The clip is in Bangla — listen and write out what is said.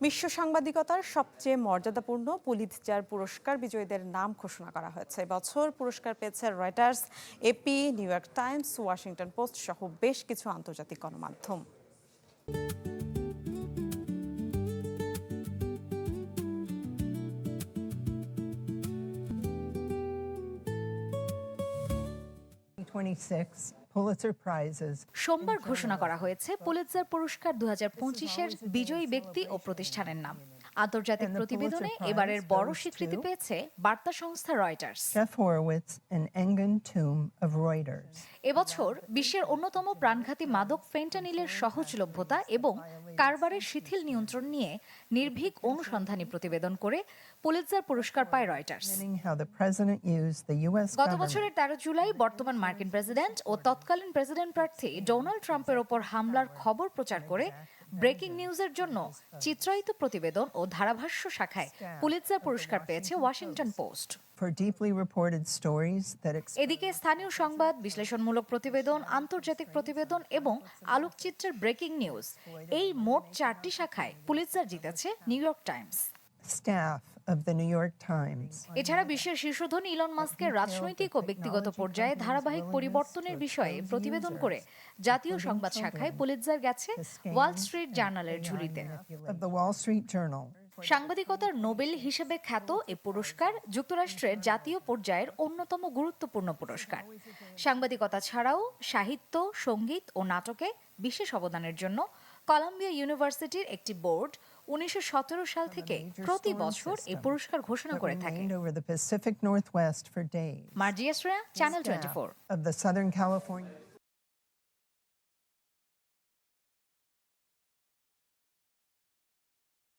বিশ্ব সাংবাদিকতার সবচেয়ে মর্যাদাপূর্ণ পুলিৎজার পুরস্কার বিজয়ীদের নাম ঘোষণা করা হয়েছে। এবছর পুরস্কার পেয়েছে Reuters, AP, New York Times, Washington Post সহ বেশ কিছু আন্তর্জাতিক গণমাধ্যম। সোমবার ঘোষণা করা হয়েছে পুলিৎজার পুরস্কার 2025-এর বিজয়ী ব্যক্তি ও প্রতিষ্ঠানের নাম। আন্তর্জাতিক প্রতিবেদনে এবারের বড় স্বীকৃতি পেয়েছে বার্তা সংস্থা রয়টার্স। এবছর বিশ্বের অন্যতম প্রাণঘাতী মাদক ফেন্টানিলের সহজলভ্যতা এবং কারবারের শিথিল নিয়ন্ত্রণ নিয়ে নির্ভীক অনুসন্ধানী প্রতিবেদন করে পুলিৎজার পুরস্কার পায় রয়টার্স। গত বছরের 13 জুলাই বর্তমান মার্কিন প্রেসিডেন্ট ও তৎকালীন প্রেসিডেন্ট প্রার্থী ডোনাল্ড ট্রাম্পের ওপর হামলার খবর প্রচার করে ব্রেকিং নিউজের জন্য চিত্রায়িত প্রতিবেদন ও ধারাভাষ্য শাখায় পুলিৎজার পুরস্কার পেয়েছে ওয়াশিংটন পোস্ট। এদিকে স্থানীয় সংবাদ, বিশ্লেষণমূলক প্রতিবেদন, আন্তর্জাতিক প্রতিবেদন এবং আলোকচিত্রের ব্রেকিং নিউজ, এই মোট 4টি শাখায় পুলিৎজার জিতেছে নিউ ইয়র্ক টাইমস। এছাড়া বিশ্বের শীর্ষধনী ইলন মাস্কের রাজনৈতিক ও ব্যক্তিগত পর্যায়ে ধারাবাহিক পরিবর্তনের বিষয়ে প্রতিবেদন করে জাতীয় সংবাদ শাখায় পুলিৎজার গেছে ওয়াল স্ট্রিট জার্নালের ঝুলিতে। সাংবাদিকতার নোবেল হিসেবে খ্যাত এ পুরস্কার যুক্তরাষ্ট্রের জাতীয় পর্যায়ের অন্যতম গুরুত্বপূর্ণ পুরস্কার। সাংবাদিকতা ছাড়াও সাহিত্য, সঙ্গীত ও নাটকে বিশেষ অবদানের জন্য কলাম্বিয়া ইউনিভার্সিটির একটি বোর্ড 1917 সাল থেকে প্রতি বছর এই পুরস্কার ঘোষণা করে থাকে। মার্জিয়া শ্রেয়া, চ্যানেল 24।